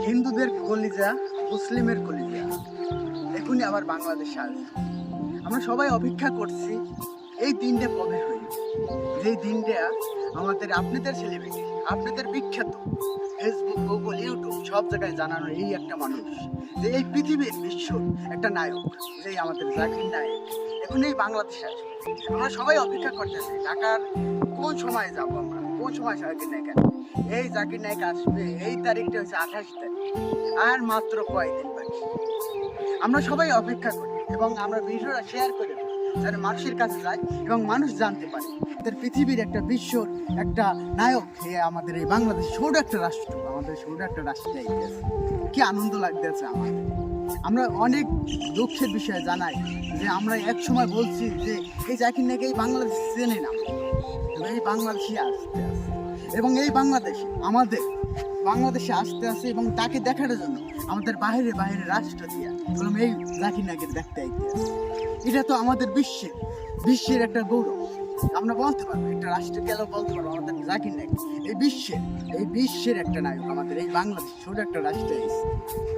হিন্দুদের কলিজা, মুসলিমের কলিজা এখনই আবার বাংলাদেশে আসবে। আমরা সবাই অপেক্ষা করছি এই দিনটা কবে হইবে, যে দিনটা আমাদের আপনাদের সেলিব্রিটি, আপনাদের বিখ্যাত ফেসবুক, গুগল, ইউটিউব সব জায়গায় জানানো এই একটা মানুষ, যে এই পৃথিবীর বিশ্ব একটা নায়ক, যে আমাদের জাকির নায়ক এখন এই বাংলাদেশে আসবে। আমরা সবাই অপেক্ষা করতেছি ঢাকার কোন সময় যাব, আমরা কোন সময় জাকির নায়ক আসবে। এই জাকির নায়ক আসবে, এই তারিখটা হচ্ছে 28 তারিখ, আর মাত্র কয়েকদিন বাকি। আমরা সবাই অপেক্ষা করি এবং আমরা ভিডিওটা শেয়ার করে দিই যেন মানুষের কাছে যায় এবং মানুষ জানতে পারে আমাদের পৃথিবীর একটা বিশ্বর একটা নায়ক আমাদের এই বাংলাদেশ ছোট একটা রাষ্ট্র, আমাদের ছোট একটা রাষ্ট্রে আইতেছে। কি আনন্দ লাগতেছে আমাদের। আমরা অনেক দুঃখের বিষয়ে জানাই যে আমরা এক সময় বলছি যে এই জাকির নাকি এই বাংলাদেশ চেনে না, এই বাংলাদেশে আসতে আসে এবং এই বাংলাদেশে আসতে আসে এবং তাকে দেখার জন্য আমাদের বাইরে রাষ্ট্র দিয়া এবং এই জাকির নায়কের দেখতে আইতে আসে। এটা তো আমাদের বিশ্বের একটা গৌরব। আমরা বলতে পারবো একটা রাষ্ট্র গেলেও বলতে পারবো আমাদের জাকির নায়ক এই বিশ্বের একটা নায়ক আমাদের এই বাংলাদেশ ছোট একটা রাষ্ট্রে।